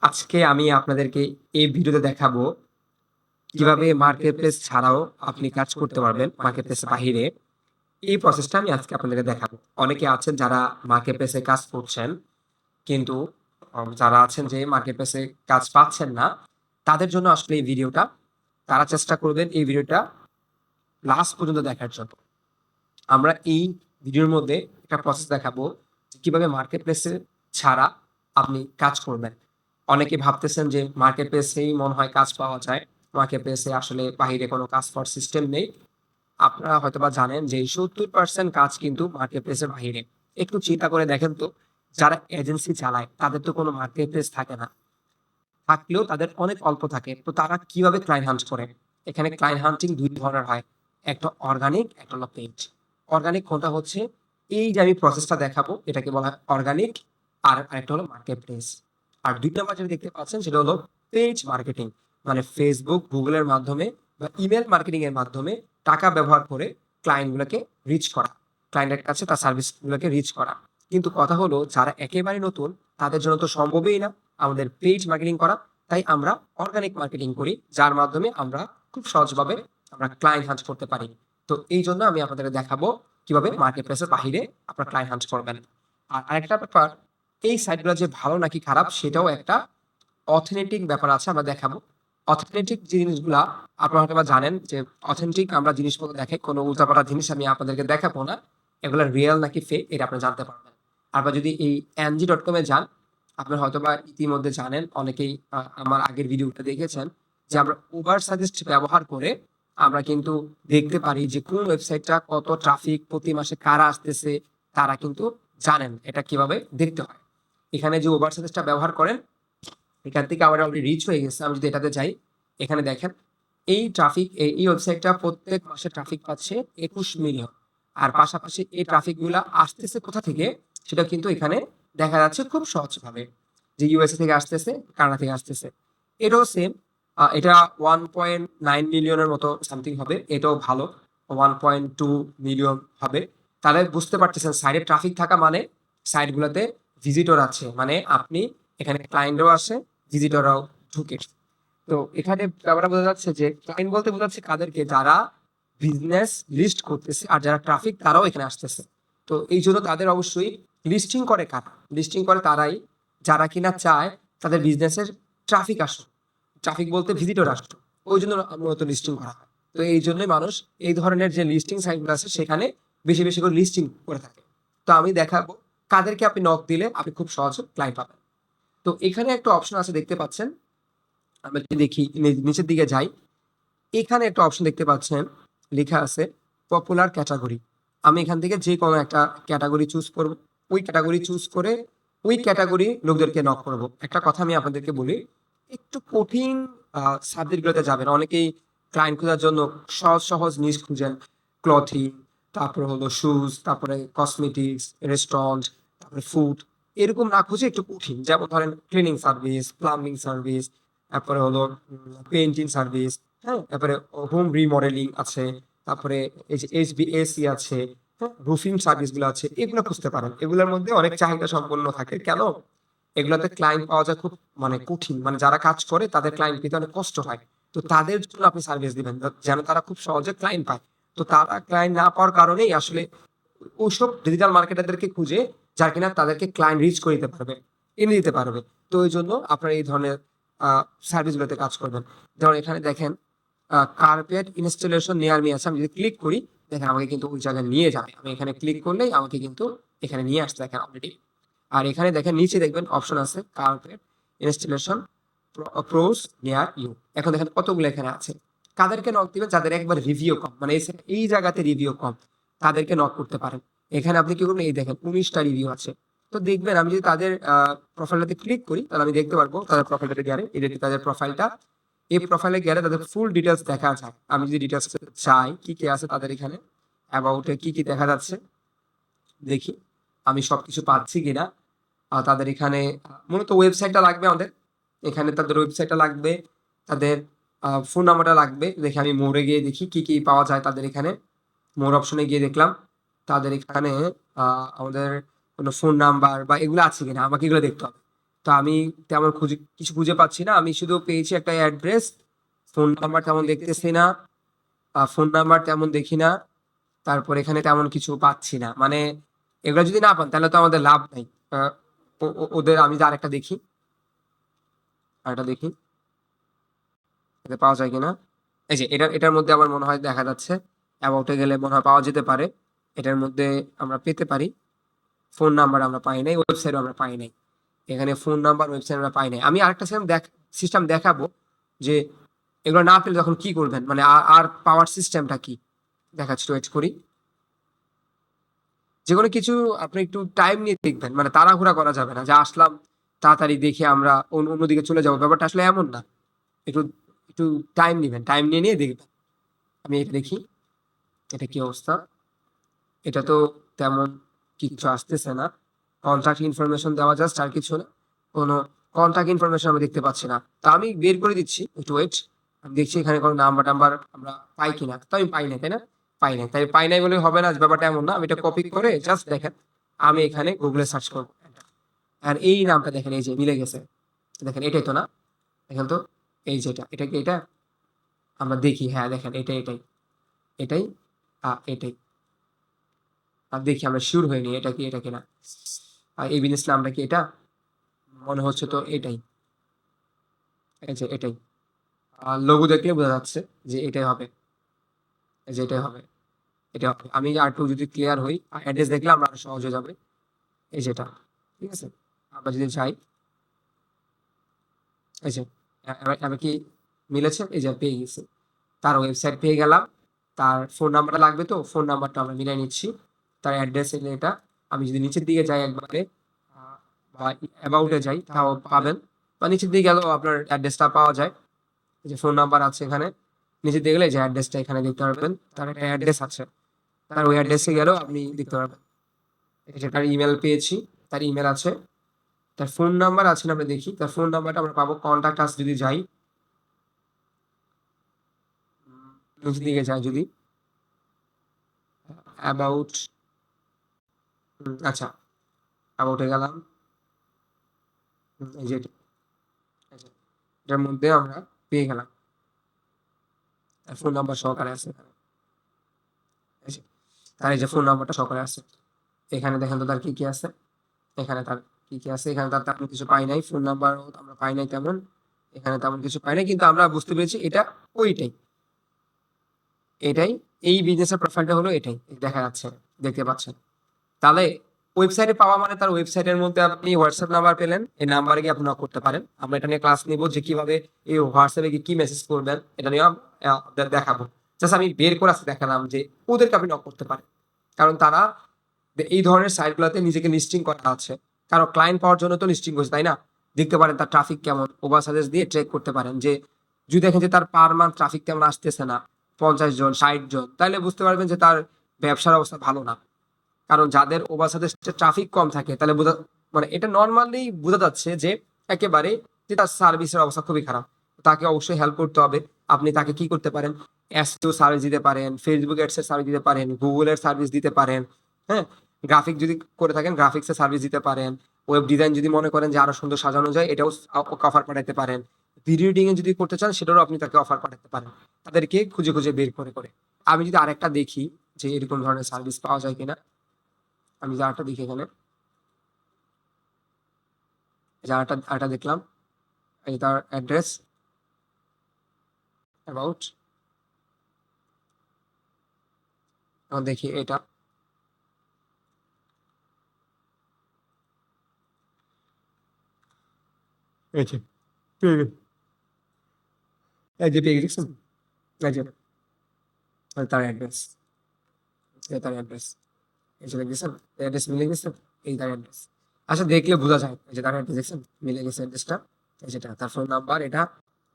আজকে আমি আপনাদেরকে এই ভিডিওতে দেখাবো কিভাবে মার্কেট প্লেস ছাড়াও আপনি কাজ করতে পারবেন মার্কেট প্লেসের বাহিরে। এই প্রসেসটা আমি আজকে আপনাদেরকে দেখাবো। অনেকে আছেন যারা মার্কেট প্লেসে কাজ করছেন, কিন্তু যারা আছেন যে মার্কেট প্লেসে কাজ পাচ্ছেন না, তাদের জন্য আসলে এই ভিডিওটা। তারা চেষ্টা করবেন এই ভিডিওটা লাস্ট পর্যন্ত দেখার জন্য। আমরা এই ভিডিওর মধ্যে একটা প্রসেস দেখাবো যে কিভাবে মার্কেট প্লেসে ছাড়া আপনি কাজ করবেন। অনেকে ভাবতেছেন যে মার্কেট প্লেসেই মনে হয় কাজ পাওয়া যায়, মার্কেট প্লেসে আসলে বাহিরে কোনো কাজ পাওয়ার সিস্টেম নেই। আপনারা হয়তোবা জানেন যে 70% কাজ কিন্তু মার্কেট প্লেসের বাহিরে। একটু চিন্তা করে দেখেন তো, যারা এজেন্সি চালায় তাদের তো কোনো মার্কেট প্লেস থাকে না, থাকলেও তাদের অনেক অল্প থাকে। তো তারা কিভাবে ক্লায়েন্ট হান্ট করে? এখানে ক্লায়েন্ট হান্টিং দুই ধরনের হয়, একটা অর্গানিক, একটা হলো পেইড। অর্গানিক কোনটা হচ্ছে এই যে আমি প্রসেসটা দেখাবো, এটাকে বলা হয় অর্গানিক। আর আরেকটা হলো মার্কেট প্লেস। আর দুই নম্বর যেটা দেখতে পাচ্ছেন সেটা হলো পেজ মার্কেটিং, মানে ফেসবুক, গুগলের মাধ্যমে বা ইমেল মার্কেটিং এর মাধ্যমে টাকা ব্যবহার করে ক্লায়েন্টগুলোকে রিচ করা, ক্লায়েন্টের কাছে তার সার্ভিসগুলোকে রিচ করা। কিন্তু কথা হলো যারা একেবারে নতুন, তাদের জন্য তো সম্ভবই না আমাদের পেজ মার্কেটিং করা। তাই আমরা অর্গানিক মার্কেটিং করি, যার মাধ্যমে আমরা খুব সহজভাবে আমরা ক্লায়েন্ট হান্ট করতে পারি। তো এই জন্য আমি আপনাদের দেখাবো কিভাবে মার্কেট প্লেসের বাহিরে আপনার ক্লায়েন্ট হান্ট করবেন। আর আরেকটা ব্যাপার, এই সাইটগুলো যে ভালো নাকি খারাপ সেটাও একটা অথেন্টিক ব্যাপার আছে, আমরা দেখাবো। অথেন্টিক জিনিসগুলা আপনারা হয়তো বা জানেন যে অথেন্টিক আমরা জিনিসপত্র দেখাই, কোনো উল্টাপাল্টা জিনিস আমি আপনাদেরকে দেখাবো না। এগুলো রিয়েল নাকি ফেক এটা আপনি জানতে পারবেন। আবার যদি এই ng.com এ যান, আপনারা হয়তোবা ইতিমধ্যে জানেন, অনেকেই আমার আগের ভিডিওটা দেখেছেন, যে আমরা উবার সাজেস্ট ব্যবহার করে আমরা কিন্তু দেখতে পারি যে কোন ওয়েবসাইটটা কত ট্রাফিক, প্রতি মাসে কারা আসতেছে, তারা কিন্তু জানেন এটা কিভাবে দেখতে হয়। এখানে যে উবার সাজেস্টটা ব্যবহার করেন, এখান থেকে আমার অলরেডি রিচ হয়ে গেছে। আমি যদি এটাতে যাই, এখানে দেখেন এই ট্রাফিক, এই ওয়েবসাইটটা প্রত্যেক মাসে ট্রাফিক পাচ্ছে 21 মিলিয়ন। আর পাশাপাশি এই ট্রাফিক গুলা আসতেছে কোথা থেকে সেটা কিন্তু এখানে দেখা যাচ্ছে খুব সহজভাবে, যে ইউএসএ থেকে আসতেছে, কানাডা থেকে আসতেছে। এটাও সেম, এটা 1.9 মিলিয়নের মতো সামথিং হবে, এটাও ভালো, 1.2 মিলিয়ন হবে। তাহলে বুঝতে পারতেছেন সাইডে ট্রাফিক থাকা মানে সাইট গুলোতে ভিজিটর আছে, মানে আপনি এখানে ক্লায়েন্টও আসে, ভিজিটররাও ঢুকে। তো এখানে ব্যাপারটা বোঝা যাচ্ছে যে ক্লায়েন্ট বলতে বোঝাচ্ছে কাদেরকে, যারা বিজনেস লিস্ট করতেছে, আর যারা ট্রাফিক তারাও এখানে আসতেছে। তো এই জন্য তাদের অবশ্যই লিস্টিং করে কারা? লিস্টিং করে তারাই যারা কিনা চায় তাদের বিজনেসের ট্রাফিক আসুক, ট্রাফিক বলতে ভিজিটর আসুক। ওই জন্য মূলত লিস্টিং করা হয়। তো এই জন্যই মানুষ এই ধরনের যে লিস্টিং সাইটগুলো আছে সেখানে বেশি বেশি করে লিস্টিং করে থাকে। তো আমি দেখাবো কাদেরকে আপনি নক দিলে আপনি খুব সহজে ক্লায়েন্ট পাবেন। তো এখানে একটা অপশন আছে দেখতে পাচ্ছেন, আমরা যদি দেখি নিচের দিকে যাই, এখানে একটা অপশন দেখতে পাচ্ছেন, লেখা আছে পপুলার ক্যাটাগরি। আমি এখান থেকে যে কোনো একটা ক্যাটাগরি চুজ করব, ওই ক্যাটাগরি চুজ করে ওই ক্যাটাগরি লোকদেরকে নক করব। একটা কথা আমি আপনাদেরকে বলি, একটু কঠিন সাবজেক্ট গুলোতে যাবেন। অনেকেই ক্লায়েন্ট খোঁজার জন্য সহজ সহজ নিশ খুঁজেন, ক্লথিং, তারপরে হলো শুজ, তারপরে কসমেটিক্স, রেস্টুরেন্ট, তারপরে ফুড। এরকম না খুঁজে একটু কঠিন, যেমন ধরেন ক্লিনিং সার্ভিস, প্লাম্বিং সার্ভিস, তারপরে হলো পেইন্টিং সার্ভিস, হ্যাঁ, তারপরে হোম রিমডেলিং আছে, তারপরে এই যে HVAC আছে, হ্যাঁ, রুফিং সার্ভিস গুলো আছে, এগুলো খুঁজতে পারেন। এগুলোর মধ্যে অনেক চাহিদা সম্পন্ন থাকে। কেন? এগুলোতে ক্লায়েন্ট পাওয়া যায় খুব মানে কঠিন, মানে যারা কাজ করে তাদের ক্লায়েন্ট পেতে অনেক কষ্ট হয়। তো তাদের জন্য আপনি সার্ভিস দিবেন যেন তারা খুব সহজে ক্লায়েন্ট পায়। তো তারা ক্লায়েন্ট না পাওয়ার কারণেই আসলে ওইসব ডিজিটাল মার্কেটারদেরকে খুঁজে, যার কিনা তাদেরকে ক্লায়েন্ট রিচ করে দিতে পারবে, এনে দিতে পারবে। তো ওই জন্য আপনারা এই ধরনের সার্ভিসগুলোতে কাজ করবেন। যেমন এখানে দেখেন কার্পেট ইনস্টলেশন নিয়ার মি আছে, আমি যদি ক্লিক করি দেখেন আমাকে কিন্তু ওই জায়গায় নিয়ে যাবে। আমি এখানে ক্লিক করলেই আমাকে কিন্তু এখানে নিয়ে আসতে দেখেন অলরেডি। আর এখানে দেখেন নিচে দেখবেন অপশন আছে carpet installation pros near you. এখন দেখেন কতগুলো এখানে আছে। কাদেরকে নক দিবেন? যাদের একবার রিভিউ কম, মানে এই জায়গাতে রিভিউ কম, তাদেরকে নক করতে পারেন। এখানে আপনি কি করবেন, এই দেখেন 19টা রিভিউ আছে। তো দেখবেন আমি যদি তাদের প্রোফাইলটাতে ক্লিক করি তাহলে আমি দেখতে পারবো তাদের প্রোফাইলটাতে গেলে, এই যে তাদের প্রোফাইলটা, এই প্রোফাইলে গেলে তাদের ফুল ডিটেলস দেখা যায়। আমি যদি ডিটেলস চাই কি কি আছে তাদের এখানে, অ্যাবাউটে কি কি দেখা যাচ্ছে দেখি আমি সবকিছু পাচ্ছি কিনা। তাদের এখানে মূলত ওয়েবসাইটটা লাগবে আমাদের, এখানে তাদের ওয়েবসাইটটা লাগবে, তাদের ফোন নাম্বারটা লাগবে। দেখি আমি মোড়ে গিয়ে দেখি কি কি পাওয়া যায় তাদের এখানে। মোর অপশনে গিয়ে দেখলাম তাদের এখানে আমাদের কোনো ফোন নাম্বার বা এগুলো আছে কিনা, আমাকে এগুলো দেখতে হবে। তো তো আমি তেমন কিছু খুঁজে পাচ্ছি না। আমি শুধু পেয়েছি একটা অ্যাড্রেস, ফোন নাম্বার তেমন দেখতেছি না, ফোন নাম্বার তেমন দেখি না। তারপর এখানে তেমন কিছু পাচ্ছি না। মানে এগুলো যদি না পান তাহলে তো আমাদের লাভ নাই। আ ওদের আমি যে আরেকটা দেখি, আরেকটা দেখি এতে পাওয়া যায় কিনা। এই যে এটার মধ্যে আমার মনে হয় দেখা যাচ্ছে, অ্যাবাউট এ গেলে মনে হয় পাওয়া যেতে পারে। এটার মধ্যে আমরা পেতে পারি। ফোন নাম্বার আমরা পাই নাই, ওয়েবসাইটও আমরা পাই নাই। এখানে ফোন নাম্বার, ওয়েবসাইট আমরা পাই নাই। আমি আরেকটা সিস্টেম দেখাবো যে এগুলো না পেলে তখন কি করবেন? মানে আর পাওয়ার সিস্টেমটা কি? দেখাচ্ছি, ওয়েট করি। যেকোনো কিছু আপনি একটু টাইম নিয়ে দেখবেন। মানে তাড়াহুড়া করা যাবে না যে আসলাম, তাড়াতাড়ি দেখে আমরা অন্যদিকে চলে যাবো। ব্যাপারটা আসলে এমন না। একটু একটু টাইম নিবেন। টাইম নিয়ে দেখবেন। আমি এটা দেখি, এটা কি অবস্থা? এটা তো তেমন কিছু আসতেছে না। কন্টাক্ট ইনফরমেশন দেওয়া জাস্ট, আর কিছু না। কোনো কন্টাক্ট ইনফরমেশন আমি দেখতে পাচ্ছি না। তো আমি বের করে দিচ্ছি, একটু ওয়েট। আমি দেখছি এখানে কোনো নাম্বার-টাম্বার আমরা পাই কিনা। তো আমি পাই নাই, তাই না? পাই নাই। তাই পাই নাই বলে হবে না, ব্যাপারটা এমন না। আমি এটা কপি করে জাস্ট দেখেন, আমি এখানে গুগলে সার্চ করব। আর এই নামটা দেখেন, এই যে মিলে গেছে। দেখেন এটাই তো না? দেখেন তো, এই যেটা, এটা কি এটা? আমরা দেখি, হ্যাঁ দেখেন এটাই। এটাই, এটাই। আর দেখি আমরা সিউর হইনি এটা কি, এটা কিনা। আর এই বিজনেস নামটা কি এটা? মনে হচ্ছে তো এটাই। এই যে এটাই। লোগো দেখলে বোঝা যাচ্ছে যে এটাই হবে। এই যে এটাই হবে। এটা হবে। আমি আরেকটু যদি ক্লিয়ার হই, অ্যাড্রেস দেখলে আমরা আরো সহজ হয়ে যাবে। এই যেটা। ঠিক আছে? আমরা যদি যাই, এই যে এবার কি মিলেছে? এই যে পেয়ে গেছি। তার ওয়েবসাইট পেয়ে গেলাম। তার ফোন নাম্বারটা লাগবে, তো ফোন নাম্বারটা আমরা মিলাই নিচ্ছি। তার অ্যাড্রেস এলে এটা। আমি যদি নিচের দিকে যাই একবারে, বা অ্যাবাউট এ যাই, তাও পাবেন। বা নিচের দিকে গেলেও আপনার অ্যাড্রেসটা পাওয়া যায়। এই যে ফোন নাম্বার আছে এখানে। নিচের দিকে গেলে এই যে অ্যাড্রেসটা এখানে দেখতে পারবেন। তার একটা অ্যাড্রেস আছে। তার ওই অ্যাড্রেসে গেলেও আপনি দেখতে পারবেন। এই যে তার ইমেল পেয়েছি, তার ইমেল আছে। তার ফোন নাম্বার আছে না, আমরা দেখি। তার ফোন নাম্বারটা আমরা পাবো কনট্যাক্ট আস যদি যাই। নিচের দিকে যাই যদি, অ্যাবাউট, আচ্ছা, অ্যাবাউট এ গেলাম। এই যে এই যে, এটার মধ্যে আমরা পেয়ে গেলাম। তার ফোন নাম্বার সহকারে আছে এখানে। এই যে, তার এই যে ফোন নাম্বারটা সহকারে আছে। এখানে দেখেন তো তার কি আছে। এখানে তার কি আছে। এখানে তার তেমন কিছু পাই নাই। ফোন নাম্বারও আমরা পাই নাই তেমন। এখানে তেমন কিছু পাই নাই। কিন্তু আমরা বুঝতে পেরেছি এটা ওইটাই। এটাই। এই বিজনেসের প্রোফাইলটা হলো এটাই। দেখা যাচ্ছে, দেখতে পাচ্ছেন। তাহলে ওয়েবসাইটে পাওয়া মানে তার ওয়েবসাইটের মধ্যে আপনি হোয়াটসঅ্যাপ নাম্বার পেলেন, এই নাম্বারে গিয়ে আপনি নক করতে পারেন। আমরা এটা নিয়ে ক্লাস নিব যে কিভাবে এই হোয়াটসঅ্যাপে গিয়ে কি মেসেজ করবেন, এটা নিয়ে আপনাদের দেখাবো। জাস্ট আমি বের করে আসতে দেখালাম যে ওদেরকে আপনি নক করতে পারেন। কারণ তারা এই ধরনের সাইটগুলোতে নিজেকে লিস্টিং করা আছে। কারণ ক্লায়েন্ট পাওয়ার জন্য তো লিস্টিং করছে, তাই না? দেখতে পারেন তার ট্রাফিক কেমন, ওভার সাজেস্ট দিয়ে ট্রেক করতে পারেন যে যদি দেখেন যে তার পার মান্থ ট্রাফিক তেমন আসতেছে না, 50 জন 60 জন, তাহলে বুঝতে পারবেন যে তার ব্যবসার অবস্থা ভালো না। কারণ যাদের ওভার সাজেস্টে ট্রাফিক কম থাকে তাহলে মানে এটা নরমালি বোঝা যাচ্ছে যে একেবারে যে তার সার্ভিসের অবস্থা খুবই খারাপ। তাকে অবশ্যই হেল্প করতে হবে। আপনি তাকে কি করতে পারেন? এসইও সার্ভিস দিতে পারেন, ফেসবুক এডস এর সার্ভিস দিতে পারেন, গুগল এর সার্ভিস দিতে পারেন। হ্যাঁ? গ্রাফিক যদি করে থাকেন গ্রাফিক্স এর সার্ভিস দিতে পারেন। ওয়েব ডিজাইন যদি মনে করেন যে আরো সুন্দর সাজানো যায়, এটাও অফার পাঠাতে পারেন। ভিডিও এডিটিং এ যদি করতে চান সেটারও আপনি তাকে অফার পাঠাতে পারেন। তাদেরকে খুঁজে বের করে। আমি যদি আরেকটা দেখি যে এরকম ধরনের সার্ভিস পাওয়া যায় কিনা। আমি যে আরেকটা দেখি এখানে, এই যে আরেকটা দেখলাম। এই যে তার অ্যাড্রেস, অ্যাবাউট। এখন দেখি এটা। এই যে পেয়ে গেছি। এই যে পেয়ে গেছি। এই যে তার অ্যাড্রেস, তার অ্যাড্রেস। এই যে দেখছেন, অ্যাড্রেস মিলে গেছে। এই তার অ্যাড্রেস। আচ্ছা, দেখলে বোঝা যায়। এই যে তার অ্যাড্রেস দেখছেন, মিলে গেছে অ্যাড্রেসটা। এই যেটা তার ফোন নাম্বার, এটা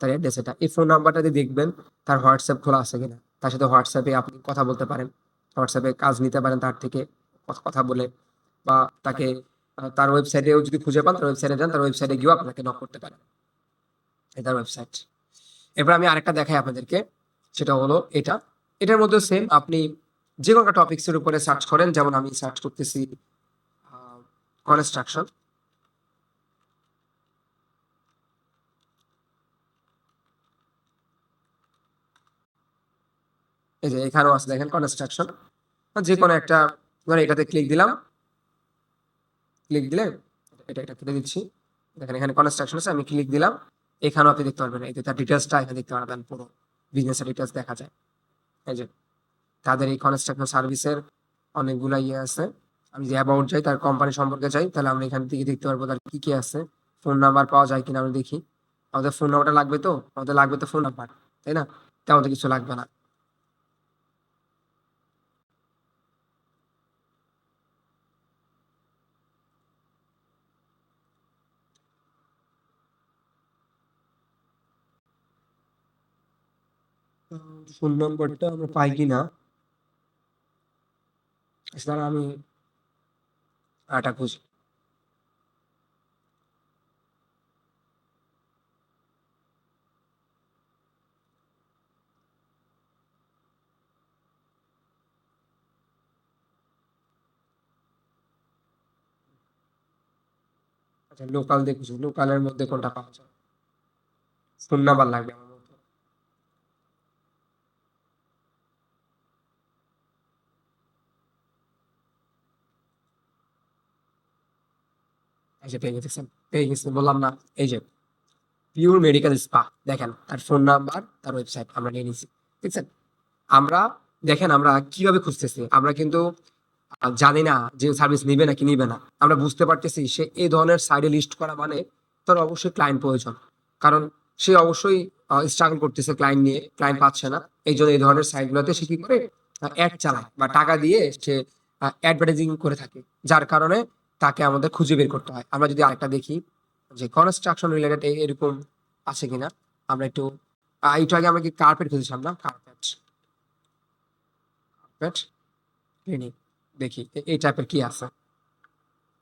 তার অ্যাড্রেস এটা। এই ফোন নাম্বারটা দিয়ে দেখবেন তার হোয়াটসঅ্যাপ খোলা আছে কিনা। তার সাথে হোয়াটসঅ্যাপে আপনি কথা বলতে পারেন। হোয়াটসঅ্যাপে কাজ নিতে পারেন তার থেকে কথা বলে, বা তাকে তার ওয়েবসাইটেও যদি খুঁজে পান, তার ওয়েবসাইটে যান, তার ওয়েবসাইটে গিয়েও আপনাকে নক করতে পারেন। এই তার ওয়েবসাইট। এরপর আমি আরেকটা দেখাই আপনাদেরকে, সেটা হলো এটা। এটার মধ্যে সেম, আপনি যে কোনো একটা টপিকস এর উপরে সার্চ করেন। যেমন আমি সার্চ করতেছি কনস্ট্রাকশন। এই যে এখানেও আছে দেখেন কনস্ট্রাকশন, যে কোনো একটা, মানে এটাতে ক্লিক দিলাম, ক্লিক দিলে এটা কেটে দিচ্ছি। দেখেন এখানে কনস্ট্রাকশন আছে, আমি ক্লিক দিলাম, এখানেও আপনি দেখতে পারবেন, এই যে তার ডিটেলসটা এখানে দেখতে পারবেন, পুরো বিজনেসের ডিটেলস দেখা যায়। এই যে তাদের এই কনস্ট্রাকশন সার্ভিসের অনেকগুলা ইয়ে আছে। আমি যে অ্যাবাউট যাই, তার কোম্পানি সম্পর্কে যাই, তাহলে আমরা এখান থেকে দেখতে পারবো তার কি কি আছে, ফোন নাম্বার পাওয়া যায় কিনা আমরা দেখি। আমাদের ফোন নাম্বারটা লাগবে, তো আমাদের লাগবে তো ফোন নাম্বার, তাই না? তেমন তো কিছু লাগবে না। ফোন নম্বরটা আমরা পাই কিনা, আসলে আমি আটা খুঁজি। আচ্ছা, লোকাল দিয়ে খুঁজি, লোকালের মধ্যে কোনটা পাওয়া যায়? ফোন নাম্বার লাগবে আমার মতো। এই যে পেয়ে গেছেন, পেয়ে গেছেন বললাম না। এই যে পিওর মেডিকেল স্পা, দেখেন তার ফোন নাম্বার, তার ওয়েবসাইট আমরা নিয়ে নিছি, বুঝছেন? আমরা দেখেন আমরা কিভাবে খুঁজতেছি, আমরা কিন্তু জানি না যে সার্ভিস নিবে নাকি নিবে না। আমরা বুঝতে পারতেছি সে এই ধরনের সাইডে লিস্ট করা মানে তার অবশ্যই ক্লায়েন্ট প্রয়োজন, কারণ সে অবশ্যই স্ট্রাগল করতেছে ক্লায়েন্ট নিয়ে, ক্লায়েন্ট পাচ্ছে না। এই জন্য এই ধরনের সাইটগুলোতে সে কি করে, অ্যাড চালায় বা টাকা দিয়ে সে অ্যাডভার্টাইজিং করে থাকে, যার কারণে তাকে আমাদের খুঁজে বের করতে হয়। আমরা যদি আরেকটা দেখি যে কনস্ট্রাকশন রিলেটেড এরকম আছে কিনা, আমরা একটু একটু আগে আমরা কি কার্পেট খুঁজেছিলাম না, কার্পেট, কার্পেট ক্লিনিক, দেখি এই টাইপের কি আছে।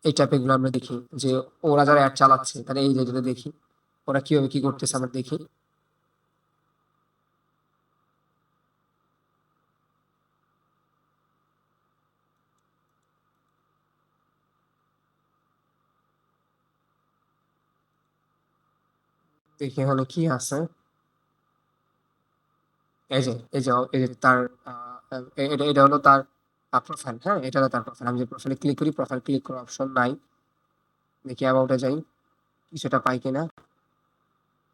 এই টাইপের গুলো আমরা দেখি যে ওরা যারা অ্যাড চালাচ্ছে, তাহলে এই যে দেখি ওরা কিভাবে কি করতেছে আমরা দেখি। দেখি হলো কি আছে। এই যে তার এটা হলো তার প্রোফাইল, হ্যাঁ এটা হলো তার প্রোফাইল। আমি যে প্রোফাইলে ক্লিক করি, প্রোফাইল ক্লিক করার অপশন নাই। দেখি অ্যাবাউটে যাই, কিছুটা পাই কিনা।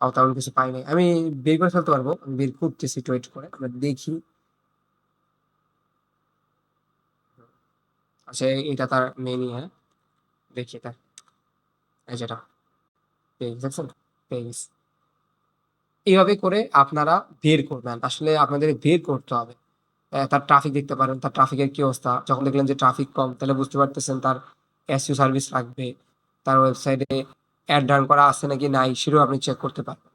তেমন কিছু পাই নাই, আমি বের করে ফেলতে পারবো, আমি বের করতেছি, ওয়েট করে আমরা দেখি। আচ্ছা, এটা তার মেনই, হ্যাঁ দেখি তার, এই যেটা পেজ দেখছেন, পেজ। এইভাবে করে আপনারা বের করবেন, আসলে আপনাদের বের করতে হবে। তার ট্রাফিক দেখতে পারেন, তার ট্রাফিকের কি অবস্থা। যখন দেখলেন যে ট্রাফিক কম, তাহলে বুঝতে পারতেছেন তার এসইও সার্ভিস লাগবে। তার ওয়েবসাইটে অ্যাড রান করা আছে নাকি নাই, সেটাও আপনি চেক করতে পারবেন।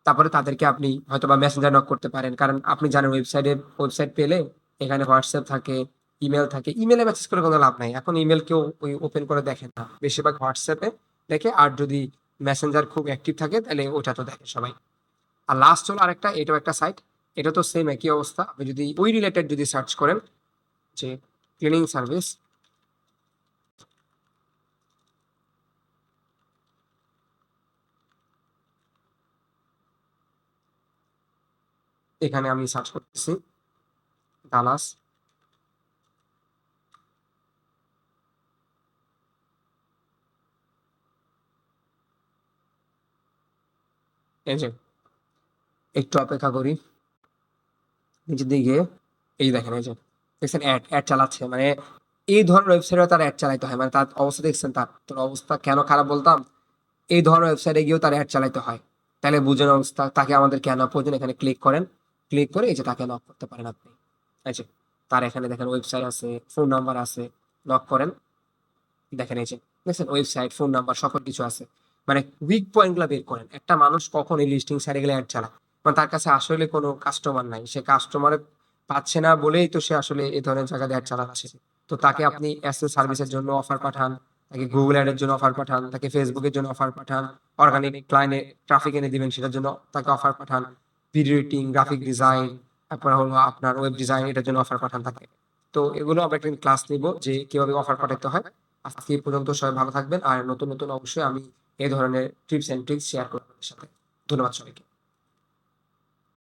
তারপরে তাদেরকে আপনি হয়তোবা মেসেঞ্জার নক করতে পারেন, কারণ আপনি জানেন ওয়েবসাইট পেলে এখানে হোয়াটসঅ্যাপ থাকে, ইমেল থাকে। ইমেলে মেসেজ করে কোনো লাভ নাই, এখন ইমেল কেউ ওই ওপেন করে দেখে না, বেশিরভাগ হোয়াটসঅ্যাপে দেখে। আর যদি মেসেঞ্জার খুব অ্যাক্টিভ থাকে, তাহলে ওটা তো দেখে সবাই। আর লাস্ট হলো আরেকটা, এটাও একটা সাইট, এটা তো সেম একই অবস্থা। আপনি যদি ওই রিলেটেড যদি সার্চ করেন যে ক্লিনিং সার্ভিস, এখানে আমি সার্চ করতেছি ডালাস, এই যে একটু অপেক্ষা করি, নিচের দিকে এই দেখেন, এই যে দেখছেন অ্যাড অ্যাড চালাচ্ছে, মানে এই ধরনের ওয়েবসাইটে তার অ্যাড চালাইতে হয়। মানে তার অবস্থা দেখছেন, তোর অবস্থা কেন খারাপ বলতাম, এই ধরনের ওয়েবসাইটে গিয়েও তার অ্যাড চালাইতে হয়। তাহলে বুঝেন অবস্থা, তাকে আমাদের কেন প্রয়োজন। এখানে ক্লিক করেন, ক্লিক করে এই যে তাকে নক করতে পারেন আপনি। এই যে তার এখানে দেখেন ওয়েবসাইট আছে, ফোন নাম্বার আছে, নক করেন, দেখেন এই যে দেখছেন ওয়েবসাইট, ফোন নাম্বার, সকল কিছু আছে। মানে উইক পয়েন্ট গুলা বের করেন। একটা মানুষ কখন এই লিস্টিং সাইটে গেলে অ্যাড চালায়, মানে তার কাছে আসলে কোনো কাস্টমার নাই, সে কাস্টমার পাচ্ছে না বলেই তো সে আসলে এই ধরনের জায়গায় অ্যাড চালাচ্ছে। তো তাকে আপনি এসএস সার্ভিসের জন্য অফার পাঠান, তাকে গুগল অ্যাডের জন্য অফার পাঠান, তাকে ফেসবুকের জন্য অফার পাঠান, অর্গানিক ক্লায়েন্টে ট্রাফিক এনে দিবেন সেটার জন্য তাকে অফার পাঠান, ভিডিও এডিটিং, গ্রাফিক ডিজাইন, তারপর হলো আপনার ওয়েব ডিজাইন, এটার জন্য অফার পাঠান তাকে। তো এগুলো আমরা একটা ক্লাস নিব যে কিভাবে অফার পাঠাতে হয়। আজকে এই পর্যন্ত, সবাই ভালো থাকবেন। আর নতুন নতুন অবশ্যই আমি এই ধরনের টিপস এন্ড ট্রিক্স শেয়ার করবো আপনাদের সাথে। ধন্যবাদ সবাইকে।